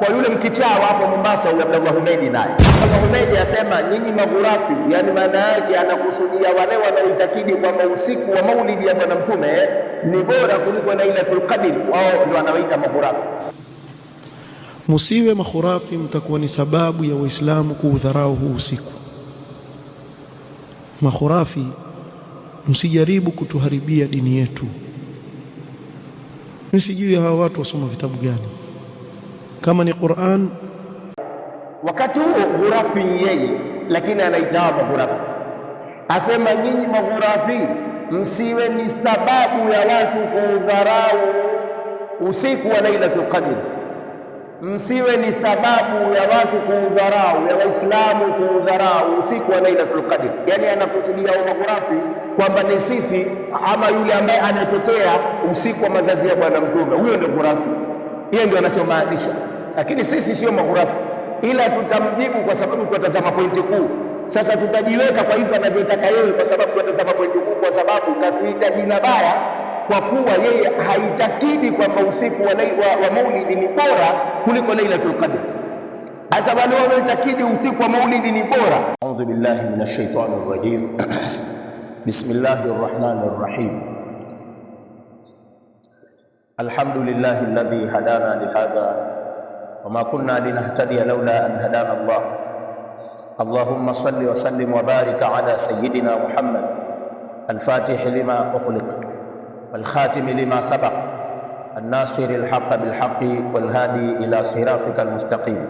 kwa yule mkichaa hapo Mombasa, yule Abdullah Humeidi, naye Abdullah Humeidi asema nyinyi maghurafi, yani maana yake anakusudia wale wanaoitakidi kwamba usiku wa maulidi ya Bwana Mtume ni bora kuliko Lailatul Qadr, wao ndio wanaoita maghurafi. Musiwe makhurafi, mtakuwa ni sababu ya Waislamu kuudharau huu usiku. Makhurafi, msijaribu kutuharibia dini yetu. Msijui hawa watu wasoma vitabu gani, kama ni Qur'an. Wakati huo ghurafi yeye, lakini anaita maghurafi, asema nyinyi maghurafi msiwe ni sababu ya watu kuudharau usiku wa Lailatul Qadr, msiwe ni sababu ya watu kuudharau, ya Waislamu kuudharau usiku wa Lailatul Qadr. Yani anakusudia maghurafi kwamba ni sisi ama yule ambaye anatetea usiku wa mazazi ya Bwana Mtume, huyo ndio ghurafi. Yeye ndio anachomaanisha, lakini sisi sio maghurafi, ila tutamjibu kwa sababu tutatazama pointi kuu. Sasa tutajiweka kwa hivyo anavyotaka yeye, kwa sababu tutatazama pointi kuu, kwa sababu katuita jina baya kwa kuwa yeye haitakidi kwamba usiku wa maulidi ni bora kuliko Lailatul Qadr. Hata wale wanaoitakidi usiku wa maulidi ni bora. A'udhu billahi minash shaitanir rajim. Bismillahir rahmanir rahim. Alhamdulillahi alladhi hadana lihadha wama kunna linahtadiya laula an hadana Allah. Allahumma salli wa sallim wa barik ala sayyidina Muhammad al-fatih lima ukhliq والخاتم لما سبق الناصر الحق بالحق والهادي إلى صراطك المستقيم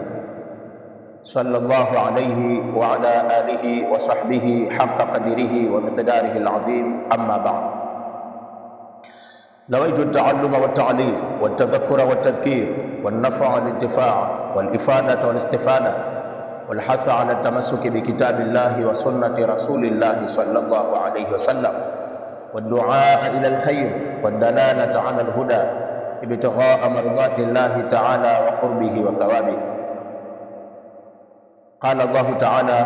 صلى الله عليه وعلى آله وصحبه حق قدره ومقداره العظيم. أما بعد، نويت التعلم والتعليم والتذكر والتذكير والنفع والانتفاع والإفادة والاستفادة والحث على التمسك بكتاب الله وسنة رسول الله صلى الله عليه وسلم والدعاء إلى الخير والدلالة على الهدى ابتغاء مرضات الله تعالى وقربه وثوابه. قال الله تعالى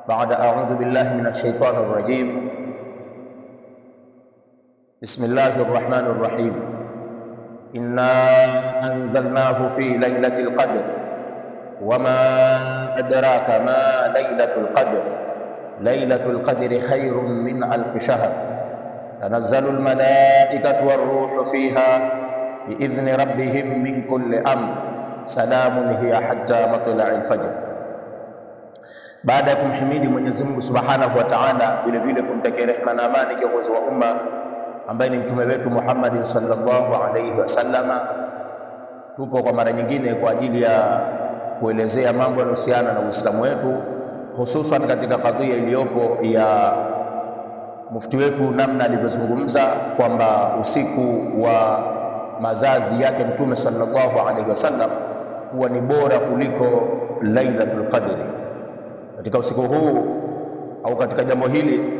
بعد أعوذ بالله من الشيطان الرجيم: بسم الله الرحمن الرحيم. إنا أنزلناه في ليلة القدر وما أدراك ما ليلة القدر ليلة القدر خير من 1000 شهر تنزل الملائكة والروح فيها بإذن ربهم من كل أمر سلام هي حتى مطلع الفجر. Baada ya kumhimidi Mwenyezi Mungu Subhanahu wa Ta'ala, vile vile kumtakia rehema na amani kiongozi wa umma ambaye ni mtume wetu Muhammad sallallahu alayhi wasallama, tupo kwa mara nyingine kwa ajili ya kuelezea mambo yanayohusiana na Uislamu wetu, hususan katika kadhia iliyopo ya mufti wetu, namna alivyozungumza kwamba usiku wa mazazi yake Mtume sallallahu alaihi wasallam huwa ni bora kuliko Lailatul Qadr. Katika usiku huu au katika jambo hili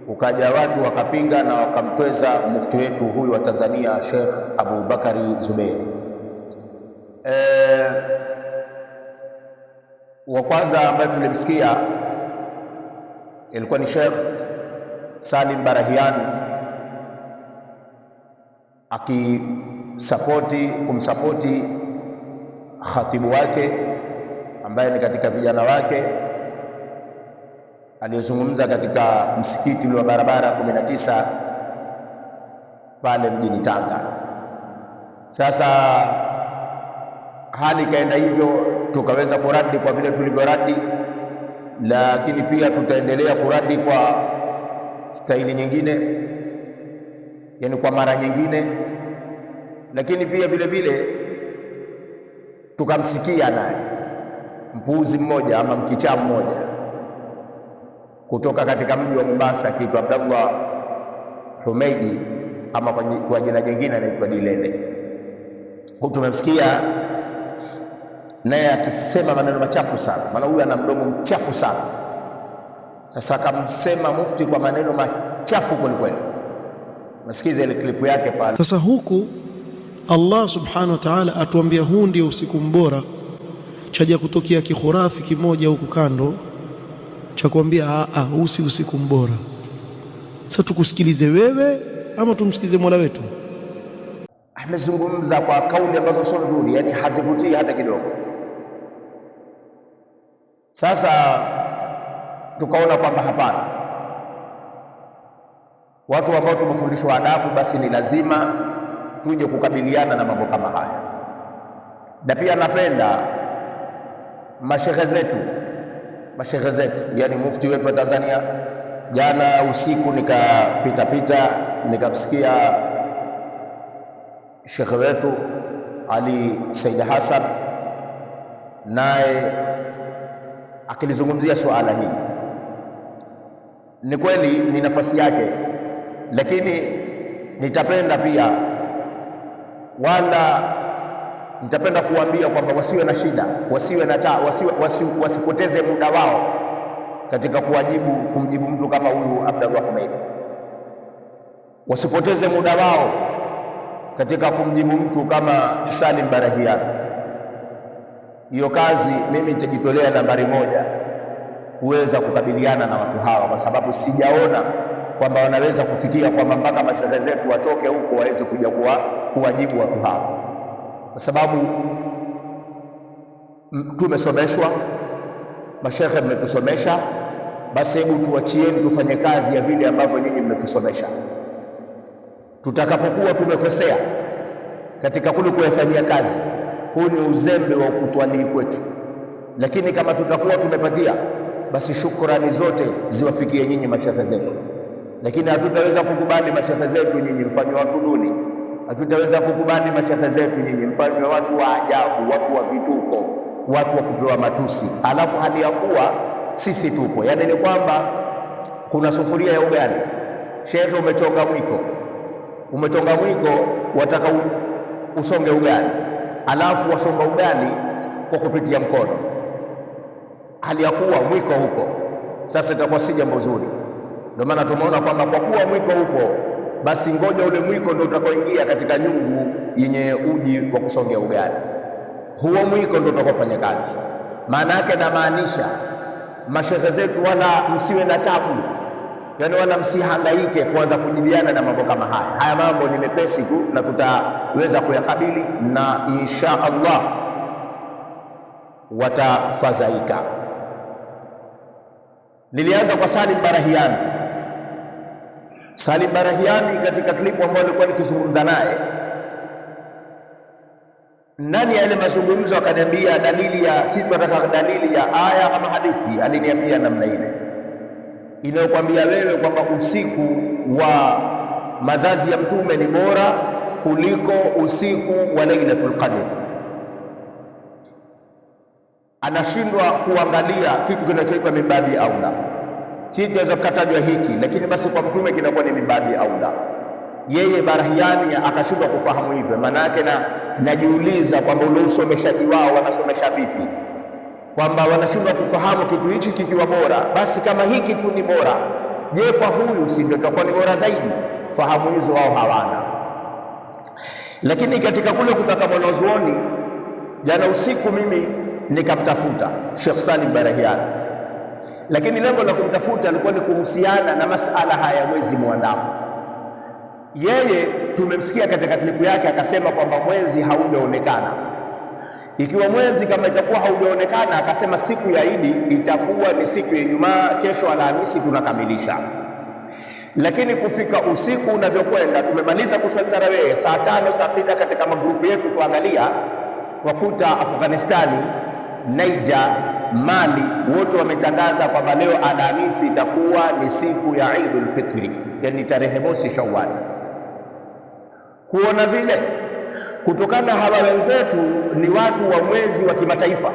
ukaja watu wakapinga na wakamtweza mufti wetu huyu wa Tanzania, Sheikh Abu Bakari Zubeir. Wa kwanza ambaye tulimsikia ilikuwa ni Sheikh Salim Barahian kumsapoti khatibu wake ambaye ni katika vijana wake aliyozungumza katika msikiti ule wa barabara 19 pale mjini Tanga. Sasa hali kaenda hivyo, tukaweza kuradi kwa vile tulivyoradi, lakini pia tutaendelea kuradi kwa staili nyingine, yani kwa mara nyingine. Lakini pia vile vile tukamsikia naye mpuuzi mmoja ama mkichaa mmoja kutoka katika mji wa Mombasa akiitwa Abdullah Humeidi, ama kwa jina jingine anaitwa Dilele. Huyu tumemsikia naye akisema maneno machafu sana, maana huyu ana mdomo mchafu sana. Sasa akamsema mufti kwa maneno machafu kweli kweli. Msikize ile klipu yake pale. Sasa huku Allah subhanahu wa ta'ala atuambia huu ndio usiku mbora, chaja kutokea kikhurafi kimoja huku kando cha kuambia huu si usiku mbora. Sasa tukusikilize wewe ama tumsikize Mola wetu? amezungumza kwa kauli ambazo sio nzuri, yani hazivutii hata kidogo. Sasa tukaona kwamba hapana, watu ambao tumefundishwa adabu, basi ni lazima tuje kukabiliana na mambo kama haya. Na pia napenda mashehe zetu, yani mufti wetu wa Tanzania. Jana usiku nikapita nikamsikia shekhe wetu Ali Said Hassan, naye akilizungumzia suala hili. Ni kweli ni nafasi yake, lakini nitapenda kuambia kwamba wasiwe na shida, wasipoteze muda wao katika kumjibu mtu kama huyu Abdallah Humeid. Wasipoteze muda wao katika kumjibu mtu kama Salim Barahian. Hiyo kazi mimi nitajitolea nambari moja kuweza kukabiliana na watu hawa, kwa sababu sijaona kwamba wanaweza kufikia kwamba mpaka mashehe zetu watoke huko waweze kuja kuwajibu watu hawa, kwa sababu tumesomeshwa, mashehe mmetusomesha, basi hebu tuachieni tufanye kazi ya vile ambavyo nyinyi mmetusomesha. Tutakapokuwa tumekosea katika kule kuyafanyia kazi, huu ni uzembe wa kutwalii kwetu, lakini kama tutakuwa tumepatia, basi shukrani zote ziwafikie nyinyi mashehe zetu. Lakini hatutaweza kukubali mashehe zetu nyinyi mfanywe watu duni, hatutaweza kukubali mashehe zetu nyinyi mfanywe watu wa ajabu, watu wa vituko, watu wa kupewa matusi, alafu hali ya kuwa sisi tupo. Yani ni kwamba kuna sufuria ya ugali, shekhe umechonga mwiko, wataka usonge ugali, alafu wasonga ugali kwa kupitia mkono, hali ya kuwa mwiko huko. Sasa itakuwa si jambo zuri. Ndio maana tumeona kwamba kwa kuwa mwiko huko, basi ngoja ule mwiko ndio utakaoingia katika nyungu yenye uji wa kusongea ugali, huo mwiko ndio utakofanya kazi. Maana yake namaanisha mashehe zetu, wala msiwe na tabu, yani wala msihangaike kuanza kujibiana na mambo kama haya. Haya mambo ni mepesi tu na tutaweza kuyakabili, na insha Allah watafadhaika. Nilianza kwa Salim Barahiani katika klipu ambayo nilikuwa nikizungumza naye. Ndani ya yale mazungumzo akaniambia si tunataka dalili ya aya ama hadithi. Aliniambia namna ile inayokuambia wewe kwamba usiku wa mazazi ya Mtume ni bora kuliko usiku wa Lailatul Qadr. Anashindwa kuangalia kitu kinachoitwa mibabi aula. Sitaweza kukatajwa hiki, lakini basi kwa Mtume kinakuwa ni mibabi aula. Yeye Barahiani akashindwa kufahamu hivyo. Maana yake najiuliza kwamba ule usomeshaji wao wanasomesha vipi, kwamba wanashindwa kufahamu kitu hichi kikiwa bora, basi kama hiki tu ni bora, je, kwa huyu si ndio itakuwa ni bora zaidi? Fahamu hizo wao hawana. Lakini katika kule kutaka mwanazuoni, jana usiku mimi nikamtafuta Sheikh Salim Barahiani, lakini lengo la kumtafuta lilikuwa ni kuhusiana na masala haya ya mwezi muandamo. Yeye tumemsikia katika klipu yake akasema kwamba mwezi haujaonekana. Ikiwa mwezi kama itakuwa haujaonekana, akasema siku ya Idi itakuwa ni siku ya Ijumaa, kesho Alhamisi tunakamilisha. Lakini kufika usiku unavyokwenda, tumemaliza kusali tarawih saa 5 saa 6 katika magrupu yetu tuangalia, wakuta Afghanistani, Niger, Mali wote wametangaza kwamba leo Alhamisi itakuwa ni siku ya Eidul Fitri, yani tarehe mosi Shawwal. Kuona vile kutokana hawa wenzetu ni watu wa mwezi wa kimataifa,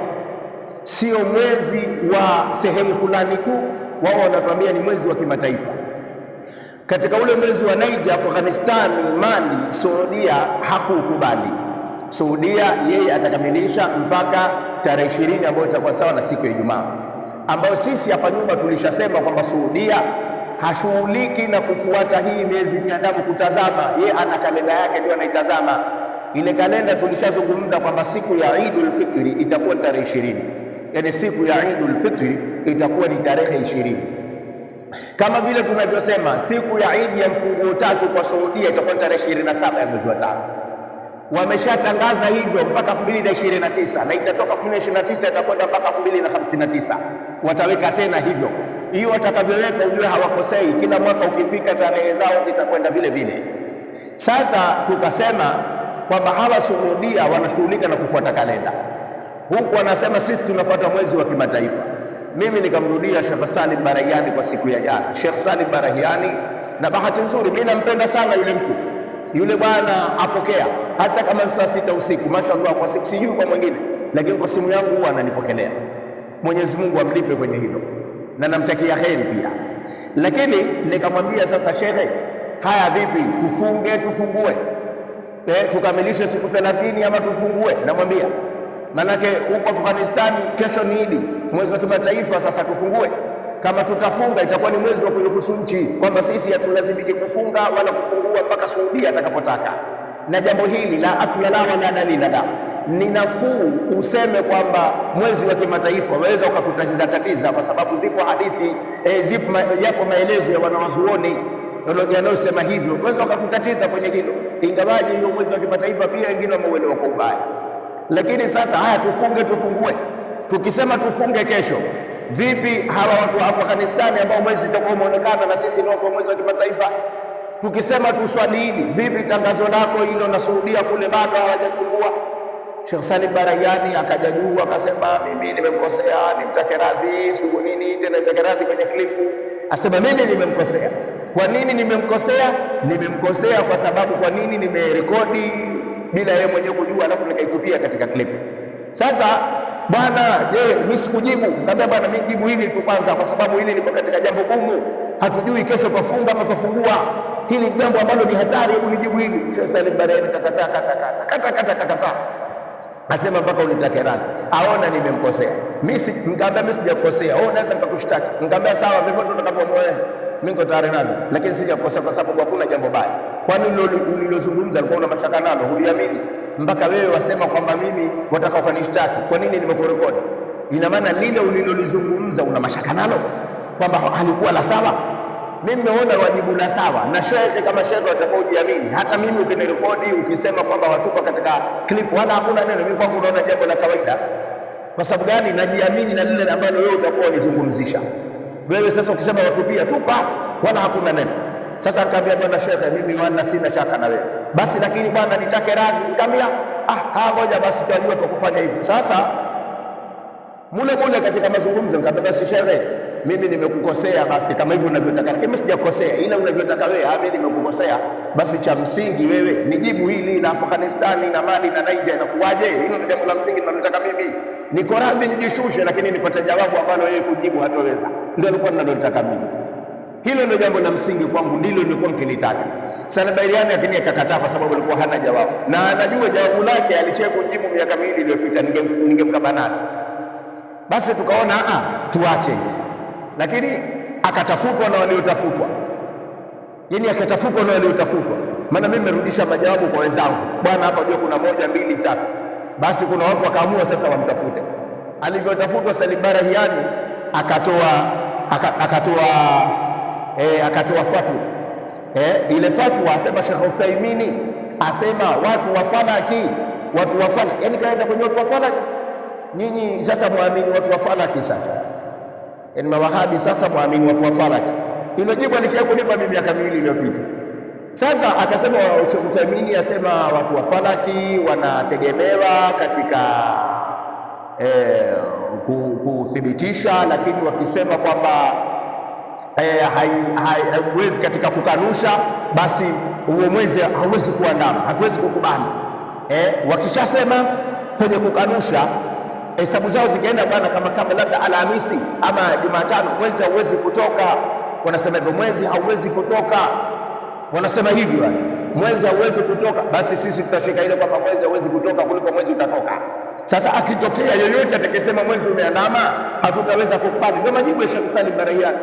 sio mwezi wa sehemu fulani tu, wao wanatuambia ni mwezi wa kimataifa. Katika ule mwezi wa Niger, Afghanistani, Mali, Saudia hakukubali. Saudia yeye atakamilisha mpaka tarehe 20 ambayo itakuwa sawa na siku ya Ijumaa, ambayo sisi hapa nyuma tulishasema kwamba Saudia hashughuliki na kufuata hii miezi miandamo kutazama, yeye ana kalenda yake ndio anaitazama. Ile kalenda tulishazungumza kwamba siku ya Eidul Fitri itakuwa tarehe 20, yani siku ya Eidul Fitri itakuwa ni tarehe 20. Kama vile tunavyosema siku ya Eid ya mfunguo tatu kwa Saudia itakuwa tarehe 27 ya mwezi wa 5. wameshatangaza hivyo mpaka 2029 na itatoka 2029 itakwenda mpaka 2059, wataweka tena hivyo. Hiyo watakavyoweka ujue hawakosei, kila mwaka ukifika tarehe zao zitakwenda vile vile. Sasa tukasema kwamba hawa Saudia wanashughulika na kufuata kalenda, huku wanasema sisi tunafuata mwezi wa kimataifa. Mimi nikamrudia Sheikh Salim Barahiani kwa siku ya jana. Sheikh Salim Barahiani, na bahati nzuri mimi nampenda sana yule mtu, yule bwana apokea hata kama saa 6 usiku, mashaallah, kwa siku sijui kwa mwingine, lakini kwa simu yangu huwa ananipokelea. Mwenyezi Mungu amlipe kwenye hilo na namtakia heri pia. Lakini nikamwambia sasa, shekhe, haya vipi, tufungue tukamilishe siku 30 ama tufungue? Namwambia manake huko Afghanistan kesho ni Idi, mwezi wa kimataifa. Sasa tufungue, kama tutafunga itakuwa ni mwezi wa kuihusu nchi, kwamba sisi hatulazimiki kufunga wala kufungua mpaka Saudia atakapotaka. Na jambo hili la asla la wala dalila la, ni nafuu useme kwamba mwezi wa kimataifa waweza ukatutatiza, kwa sababu zipo hadithi yapo maelezo ya wanawazuoni yanayosema hivyo, waweza ukatutatiza kwenye hilo, ingawaje hiyo mwezi wa kimataifa pia wengine wameuelewa kwa ubaya. Lakini sasa haya tufungue. Tukisema tufunge kesho, vipi hawa watu wa Afghanistan ambao mwezi utakuwa umeonekana na sisi ni watu wa mwezi wa kimataifa? Tukisema tuswali Idi, vipi tangazo lako hilo na Saudia kule bado hawajafungua? Sheikh Salim Barahiani akaja juu akasema mimi nimemkosea, nimtake radhi, siku nini tena nimtake radhi kwenye klipu. Asema mimi nimemkosea. Kwa nini nimemkosea? Nimemkosea kwa sababu kwa nini nimerekodi bila yeye mwenyewe kujua, alafu nikaitupia katika klipu. Sasa bwana, je, mimi sikujibu? Nikamwambia bwana, mimi jibu hili tu kwanza, kwa sababu hili liko katika jambo gumu, hatujui kesho tufunga ama tufungua. Hili jambo ambalo ni hatari, hebu nijibu hili. Sheikh Salim Barahiani kakataa. Asema mpaka unitake radhi, aona nimemkosea. Nikamwambia mimi sijakosea, wewe unaweza nikakushtaki. Nikamwambia sawa, vivyo ndio utakavyoamua wewe, mimi niko tayari navyo, lakini sijakosea kwa sababu hakuna jambo baya. Kwani ulilozungumza alikuwa una mashaka nalo, huliamini mpaka wewe wasema kwamba mimi wataka ukanishtaki? Kwa nini nimekurekodi? Ina maana lile ulilolizungumza una mashaka nalo, kwamba halikuwa la sawa. Mimi nimeona wajibu la sawa, na shekhe kama shekhe atakaojiamini. Hata mimi ukinirekodi ukisema kwamba watupa katika clip, wala hakuna neno, mimi kwangu naona jambo la kawaida. Kwa sababu gani? Najiamini na lile ambalo wewe utakuwa unizungumzisha. Wewe sasa ukisema watupia tupa, wala hakuna neno. Sasa nikamwambia bwana shekhe, mimi wala sina shaka na wewe, basi lakini bwana nitake radhi. Nikamwambia ngoja basi tutajua kwa kufanya hivyo. Sasa mule katika mazungumzo nikamwambia basi shekhe, mimi nimekukosea, basi kama hivyo unavyotaka, lakini mimi sijakosea, ila unavyotaka wewe. Mimi nimekukosea, basi cha msingi wewe nijibu hili la Afghanistan na Mali na Niger inakuwaje? Hilo ndio jambo la msingi ninalotaka mimi. Niko radhi nijishushe, lakini nipate jawabu ambalo yeye kujibu hataweza. Ndio nilikuwa ninalotaka mimi. Hilo ndio jambo la msingi kwangu, ndilo nilikuwa nikilitaka. Sana Barahiani lakini akakataa kwa sababu alikuwa hana jawabu, na anajua jawabu lake alichea kujibu miaka miwili iliyopita, ningemkabana. Basi tukaona tuache hivi, lakini akatafutwa na waliotafutwa, yani akatafutwa na waliotafutwa. Maana mimi nimerudisha majawabu kwa wenzangu, bwana hapa jua kuna 1 2 3. Basi kuna watu wakaamua sasa wamtafute. Alivyotafutwa Salim Barahiani akatoa fatwa. Ile fatwa asema Sheikh Uthaymeen asema watu wa falaki, yani kaenda kwenye watu wa falaki. Nyinyi sasa muamini watu wa falaki sasa, yani mawahabi sasa muamini watu wa falaki. Hilo jibu alichokunipa mimi miaka miwili iliyopita. Sasa akasema Sheikh Uthaymeen asema watu wa falaki wanategemewa katika kuthibitisha, lakini wakisema kwamba haiwezi katika kukanusha, basi huo mwezi hauwezi kuandama, hatuwezi kukubali. Wakishasema kwenye kukanusha, hesabu zao zikienda bwana kama labda Alhamisi ama Jumatano, mwezi hauwezi kutoka. Wanasema hivyo, mwezi hauwezi kutoka, wanasema hivyo, mwezi hauwezi kutoka. Basi sisi tutashika ile kwamba mwezi hauwezi kutoka kuliko mwezi utatoka. Sasa akitokea yoyote atakayesema mwezi umeandama, hatutaweza kukubali. Ndio majibu ya Sheikh Salim Barahiani,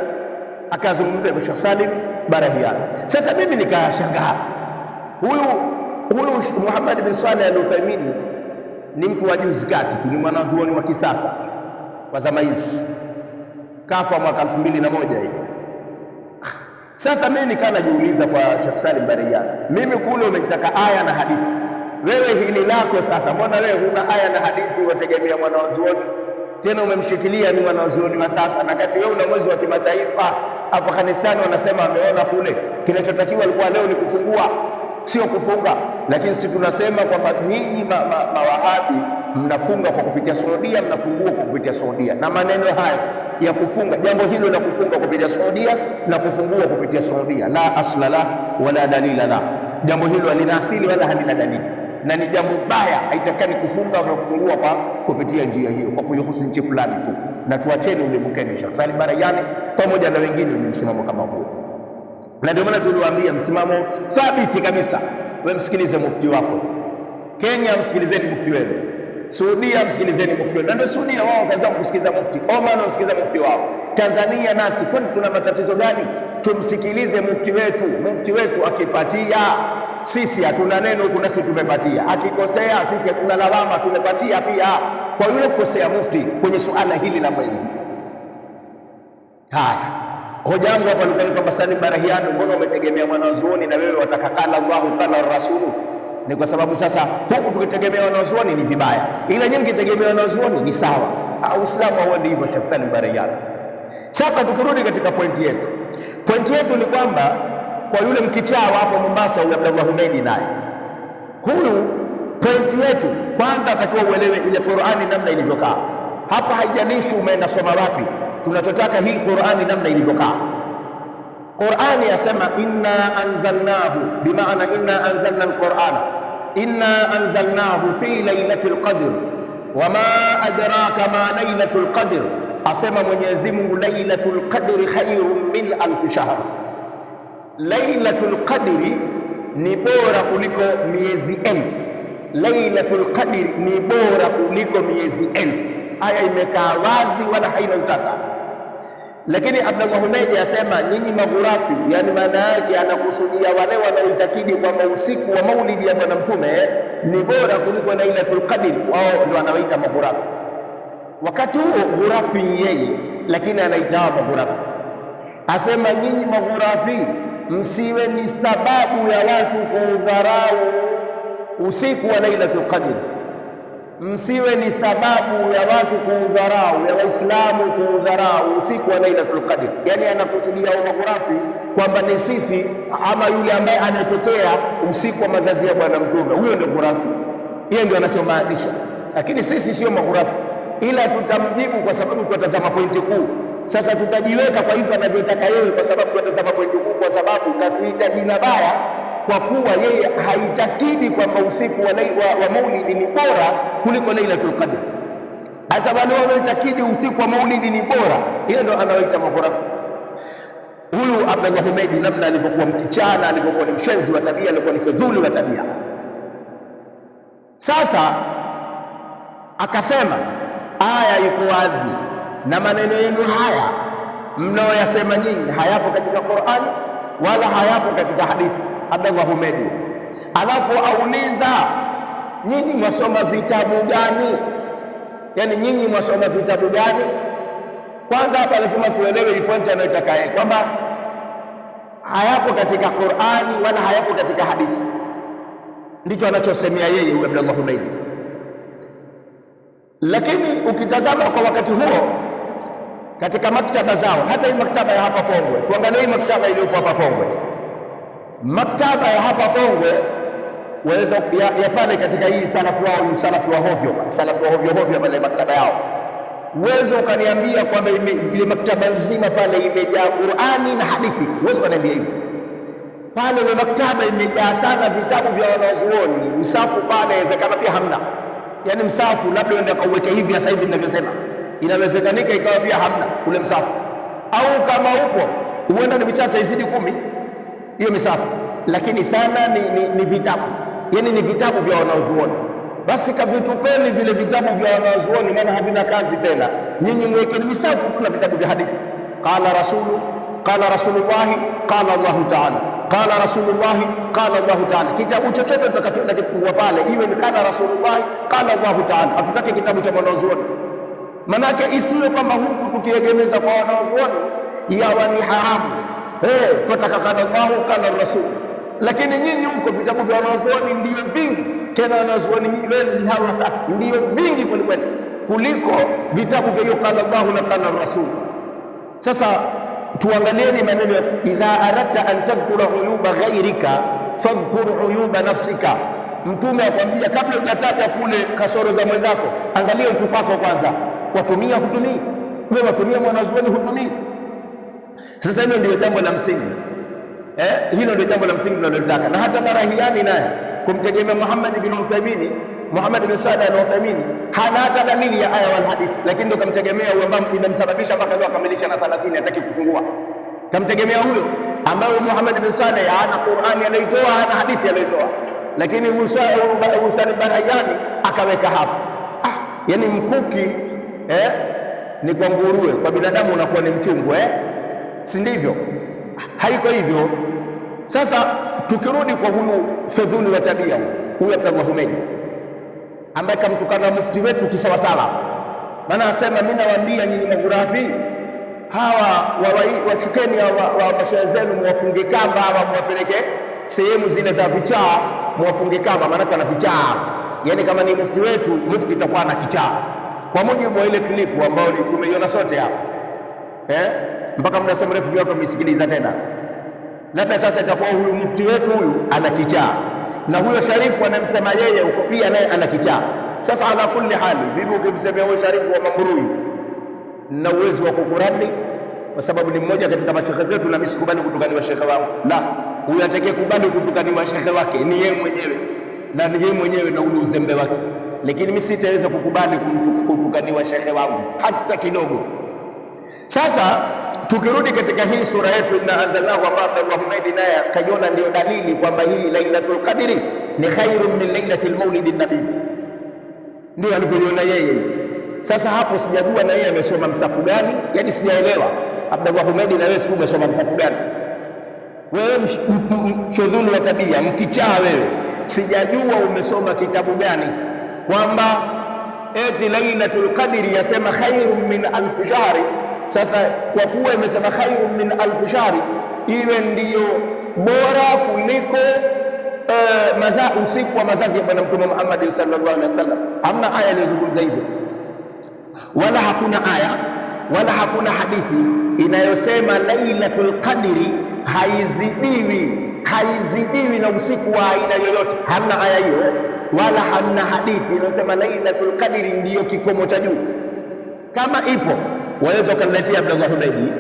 akazungumza kwa Sheikh Salim Barahiani. Sasa mimi nikashangaa, huyu Muhammad bin Saleh Al-Uthaymeen ni mtu wa juzi kati tu, ni mwanazuoni wa kisasa kwa zama hizi, kafa mwaka 2001 hivi. Sasa mimi nikaa najiuliza kwa Sheikh Salim Barahiani, mimi kule umetaka aya na hadithi, wewe hili lako sasa, mbona wewe huna aya na hadithi wategemea mwanazuoni, tena umemshikilia ni mwanazuoni wa sasa, na kati wewe una mwezi wa kimataifa. Afghanistan wanasema ameona kule, kinachotakiwa alikuwa leo ni kufungua, sio kufunga. Lakini sisi tunasema kwamba nyinyi mawahabi mnafunga kwa kupitia Saudia, mnafungua kwa kupitia Saudia, na maneno haya ya kufunga, jambo hilo la kufunga kupitia Saudia na kufungua kupitia Saudia, la asla la wala dalila la, jambo hilo halina asili wala halina dalili, na ni jambo baya. Haitakani kufunga na kufungua kwa kupitia njia hiyo, kwa kuihusu nchi fulani tu, na tuacheni ulimkeni Sheikh Salim Barahiani pamoja na wengine wenye msimamo kama huo. Na ndio maana tuliwaambia msimamo thabiti kabisa, wewe msikilize mufti wako. Kenya msikilizeni mufti wenu, Saudia msikilizeni mufti wenu, na ndio Saudia wao kaanza kusikiliza mufti, Oman wanasikiliza mufti wao. Tanzania nasi kwani tuna matatizo gani? Tumsikilize mufti wetu. Mufti wetu akipatia, sisi hatuna neno, kuna sisi tumepatia. Akikosea, sisi hatuna lawama, tumepatia pia kwa yule kukosea mufti kwenye suala hili la mwezi. Haya, hoja yangu hapa ilikuwa kwamba Salim Barahiani, mbona umetegemea mwanazuoni na wewe wataka kala Allahu kala Rasulu? Ni kwa sababu sasa huku tukitegemea wanazuoni ni vibaya, ila nyinyi mkitegemea wanazuoni ni sawa. Uislamu hauendi hivyo, Sheikh Salim Barahiani. Sasa tukirudi katika pointi yetu ni kwamba kwa yule mkichaa hapo Mombasa, huyu Abdullah Humeidi, naye huyu, pointi yetu kwanza atakiwa uelewe ile Qur'ani namna ilivyokaa. Hapa haijalishi umeenda soma wapi, tunachotaka hii Qur'ani namna ilivyokaa. Qur'ani yasema inna anzalnahu, bimaana inna anzalna alqur'ana, inna anzalnahu fi lailatul qadr wama adraka ma lailatul qadr. Asema Mwenyezi Mungu, lailatul qadri khairun min alf shahr. Lailatul qadri ni bora kuliko miezi elfu. Lailatul qadri ni bora kuliko miezi elfu. Aya imekaa wazi wala haina utata. Lakini Abdullah Humeidi asema nyinyi maghurafi, yani maana yake anakusudia wale wanaoitakidi kwamba usiku wa maulidi ya Bwana Mtume ni bora kuliko Lailatul Qadr, wao ndio anaoita maghurafi. Wakati huo ghurafi yeye, lakini anaita maghurafi. Asema nyinyi maghurafi, msiwe ni sababu ya watu kuudharau usiku wa Lailatul Qadr, msiwe ni sababu ya watu kuudharau, ya Waislamu kuudharau usiku wa Lailatul Qadr. Yani anakusudia maghurafi kwamba ni sisi ama yule ambaye anatetea usiku wa mazazi ya Bwana Mtume, huyo ndio ghurafi. Yeye ndio anachomaanisha, lakini sisi sio maghurafi, ila tutamjibu kwa sababu tutatazama pointi kuu. Sasa tutajiweka kwa hivyo anavyotaka yeye, kwa sababu tutatazama pointi kuu, kwa sababu katuita jina baya kwa kuwa yeye haitakidi kwamba usiku wa maulidi ni bora kuliko Lailatul Qadr. Hata wale wanaoitakidi usiku wa maulidi ni bora, yeye ndo anaoita maghurafi. Huyu Abdullah Humeidi, namna alipokuwa mkichana, alipokuwa ni mshenzi wa tabia, alikuwa ni fedhuli wa tabia. Sasa akasema aya iko wazi, na maneno yenu haya mnaoyasema nyinyi hayapo katika Qur'an wala hayapo katika hadithi. Abdullah Humeidi alafu auliza, nyinyi mwasoma vitabu gani? Yani nyinyi mwasoma vitabu gani? Kwanza hapa lazima tuelewe hii pointi anayotaka yeye, kwamba hayapo katika Qur'ani wala hayapo katika hadithi. Ndicho anachosemea yeye huyu Abdullah Humeidi. Lakini ukitazama kwa wakati huo katika maktaba zao, hata hii maktaba ya hapa Pongwe, tuangalie hii maktaba iliyopo hapa Pongwe. Maktaba ya hapa Pongwe waweza ya pale katika hii salafu wao, ni salafu wa hovyo, salafu wa hovyo pale maktaba yao. Uwezo ukaniambia kwamba ile maktaba nzima pale imejaa Qur'ani na hadithi? Uwezo ukaniambia hivi? Pale ile maktaba imejaa sana vitabu vya wanazuoni. Msafu pale inawezekana pia hamna, yani msafu labda uende kauweke hivi sasa hivi ninavyosema, inawezekanika ikawa pia hamna ule msafu, au kama upo huenda ni michache izidi 10 hiyo misafu, lakini sana ni vitabu, yani ni vitabu vya wanazuoni. Basi kavitupeni vile vitabu vya wanazuoni, maana havina kazi tena. Nyinyi mwekeni misafu kuna vitabu vya hadithi. Qala rasulullah qala Allah ta'ala, qala rasulullah qala Allah ta'ala. Kitabu chochote tutakachokifungua pale iwe ni qala rasulullah qala Allah ta'ala. Hatutaki kitabu cha wanazuoni, manake isiwe kwamba huku tukiegemeza kwa wanazuoni yawa ni haramu. Tunataka qala Allah qala Rasul, lakini nyinyi huko vitabu vya wanazuoni ndio vingi. tena wanazuoni wenu hawa sasa ndio vingi kuliko vitabu vya qala Allahu na qala Rasul. Sasa tuangalieni maneno ya idha aradta an tadhkura uyuba ghairika fadhkur uyuba nafsika. Mtume akwambia kabla hujataja kule kasoro za mwenzako, angalia utu wako kwanza. Watumia hutumii? Wewe watumia, mwanazuoni hutumii? Sasa hilo ndio jambo la msingi. Hilo ndio jambo la msingi tunalotaka. Na hata Barahiani naye kumtegemea Muhammad bin Salih al-Uthaymeen hana hata dalili ya aya wal hadith, lakini ndio kamtegemea huyo ambaye inamsababisha mpaka leo akamilisha na 30 hataki kufungua. Kamtegemea huyo ambaye Muhammad bin Salih hana Qur'ani anaitoa, hana hadithi anaitoa, lakini Musa Barahiani akaweka hapo. Yani mkuki ni kwa nguruwe, kwa binadamu unakuwa ni mchungu, si ndivyo? Haiko hivyo. Sasa tukirudi kwa huyu fedhuli wa tabia huyu Abdullah Humeidi ambaye kamtukana mufti wetu kisawasawa, maana asema mimi nawaambia nyinyi maghurafi hawa wachukeni wa mashairi zenu muwafunge kamba, au muwapeleke sehemu zile za vichaa muwafunge kamba, maana kana vichaa. Yani kama ni mufti wetu, mufti itakuwa na kichaa, kwa mujibu wa ile klipu ambayo tumeiona sote hapa, mpaka muda si mrefu watu wamesikiliza tena. Labda sasa itakuwa huyu mufti wetu huyu ana kichaa, na huyo Sharifu anamsema yeye huko pia naye ana kichaa. Sasa ala kulli hali, bibi ukimsemea huyo Sharifu wa Mambrui na uwezo wa kukurani, kwa sababu ni mmoja katika mashekhe zetu, na mimi sikubali kutukaniwa shekhe wangu. La, huyu atakayekubali kutukaniwa shekhe wake ni yeye mwenyewe, na ni yeye mwenyewe na ule uzembe wake, lakini mimi sitaweza kukubali kutukaniwa shekhe wangu hata kidogo. Sasa tukirudi katika hii sura yetu inna anzalnahu, ambapo Abdullah Humeidi naye kaiona ndio dalili kwamba hii Lailatul Qadri ni khairun min lailatil maulidin nabii, ndio alivyoiona yeye. Sasa hapo sijajua na yeye amesoma msafu gani, yani sijaelewa. Abdullah Humeidi, na wewe si umesoma msafu gani? Wewe mshodhulu wa tabia, mkichaa wewe, sijajua umesoma kitabu gani kwamba eti Lailatul Qadri yasema khairun min alf shahri. Sasa kwa kuwa imesema khairun min alf shahri, iwe ndiyo bora kuliko usiku wa mazazi ya Bwana Mtume Muhammad sallallahu alaihi wasallam. Hamna aya iliyozungumza hivyo, wala hakuna aya wala hakuna hadithi inayosema Lailatul Qadri haizidiwi na usiku wa aina yoyote. Hamna aya hiyo wala hamna hadithi inayosema Lailatul Qadri ndiyo kikomo cha juu. Kama ipo, waweza ukaniletea Abdullah Humeidi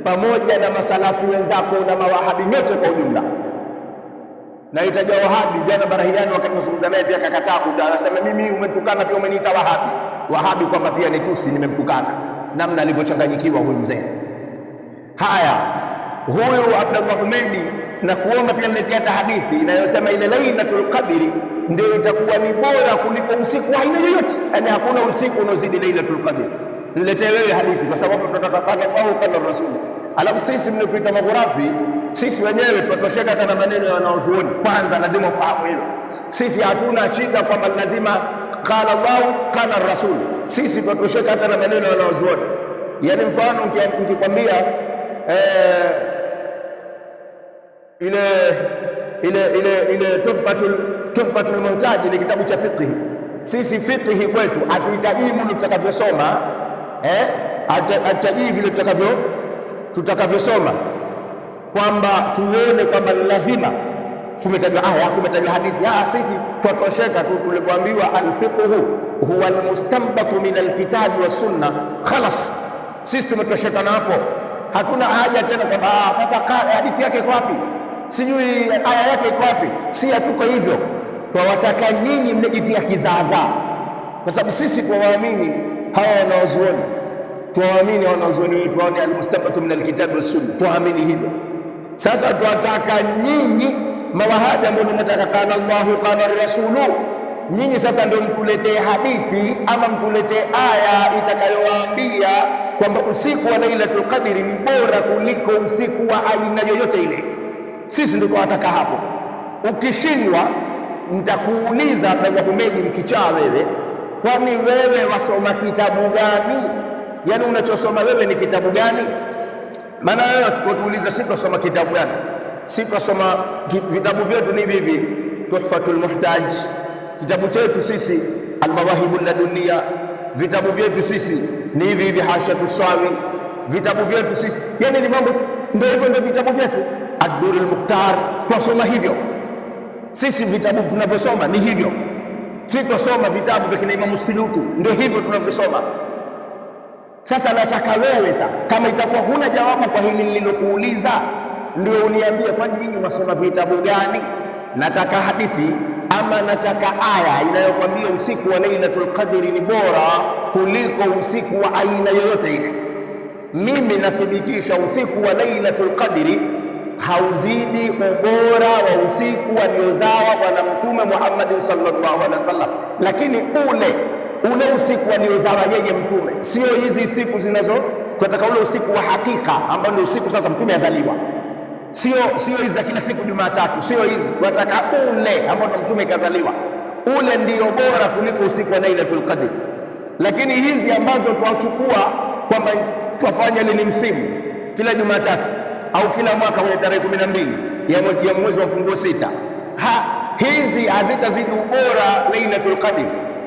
pamoja na masalafu wenzako na mawahabi nyote kwa ujumla. Na itaja wahabi, jana Barahiani wakati tunazungumza naye pia akakataa, anasema mimi umetukana pia umeniita wahabi kwamba pia ni tusi, nimemtukana. Namna alivyochanganyikiwa huyu mzee. Haya, huyu Abdullah Humeidi na kuomba pia niletea hata hadithi inayosema ile Lailatul Qadri ndio itakuwa ni bora kuliko usiku wa aina yoyote, yani hakuna usiku unaozidi Lailatul Qadri. Niletee wewe hadithi, kwa sababu tunataka qala Allahu qala Rasul. Alafu sisi mnapoita maghurafi, sisi wenyewe tutatosheka hata na maneno ya wanazuoni. Kwanza lazima ufahamu hilo, sisi hatuna shida kwamba lazima qala Allahu qala Rasul. Sisi tutatosheka hata na maneno ya wanazuoni. Yani mfano nikikwambia ile tuhfatul muhtaji ni kitabu cha fiqh. Sisi fiqh kwetu hatuhitaji mimi tutakavyosoma, hatuhitaji vile tutakavyosoma kwamba tuone kwamba lazima kumetajwa aya, kumetajwa hadithi. Sisi tutatosheka tu tulivyoambiwa al-fiqhu huwa al-mustanbatu min al-kitabi was sunna, khalas. Sisi tumetosheka na hapo, hatuna haja tena kwamba sasa hadithi yake iko wapi, sijui aya yake iko wapi. Si hatuko hivyo, twawataka nyinyi mmejitia kizaazaa, kwa sababu sisi tuwaamini hawa wanaozuoni, tuwaamini wanaozuoni wetu wao ni al-mustanbatu min al-kitabi was sunna, tuamini hivyo. Sasa tunataka nyinyi mawahabi ambao mnataka qala Allahu qala Rasulu, nyinyi sasa ndio mtuletee hadithi ama mtuletee aya itakayowaambia kwamba usiku wa Lailatul Qadri ni bora kuliko usiku wa aina yoyote ile. Sisi ndio tunataka hapo. Ukishindwa nitakuuliza Abdullah Humeidi, mkichaa wewe, kwani wewe wasoma kitabu gani? Yani unachosoma wewe ni kitabu gani? Maana wewe tuuliza sisi tusoma kitabu gani? Sisi tusoma vitabu vyetu ni hivi: Tuhfatul Muhtaj, kitabu chetu sisi Al-Mawahibu Ladunniya, vitabu vyetu sisi ni hivi hivi, Hashatu Sawi, vitabu vyetu sisi yani ni mambo ndio hivyo, ndio vitabu vyetu. Ad-Durr al-Mukhtar twasoma hivyo sisi, vitabu tunavyosoma ni hivyo. Sisi twasoma vitabu vya kina Imam Suyuti, ndio hivyo tunavyosoma. Sasa nataka wewe sasa, kama itakuwa huna jawabu kwa hili nililokuuliza, ndio uniambie kwa nini unasoma vitabu gani. Nataka hadithi ama nataka aya inayokwambia usiku wa Lailatul Qadri ni bora kuliko usiku wa aina yoyote ile. Mimi nathibitisha usiku wa Lailatul Qadri hauzidi ubora wa usiku aliozawa Bwana Mtume Muhammad sallallahu alaihi wasallam, lakini ule usiku aliozawa yeye Mtume, sio hizi siku zinazo. Tunataka ule usiku wa hakika ambao ndio usiku sasa Mtume azaliwa, sio hizi za kila siku Jumatatu, sio hizi. Tunataka ule ambao Mtume kazaliwa, ule ndio bora kuliko usiku wa Lailatul Qadr. Lakini hizi ambazo tuachukua kwamba twafanya lini msimu kila Jumatatu au kila mwaka kwenye tarehe 12 ya mwezi wa mfunguo 6, hizi hazitazidi ubora Lailatul Qadr.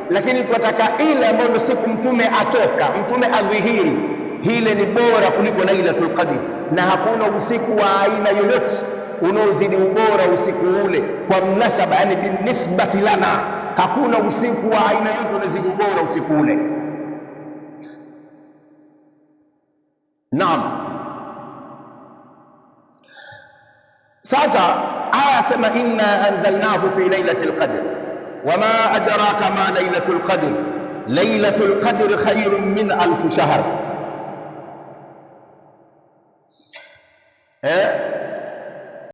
Lakini tunataka ile ambayo ndio siku Mtume atoka, Mtume adhihiri, hile ni bora kuliko Lailatul Qadr. Na hakuna usiku wa aina yoyote unaozidi ubora usiku ule kwa mnasaba, yani binisbati lana, hakuna usiku wa aina yoyote unaozidi ubora usiku ule. Naam. Sasa aya sema inna anzalnahu fi lailatul qadr wama adraka ma lailatul qadr lailatul qadr khayrun min alf shahr.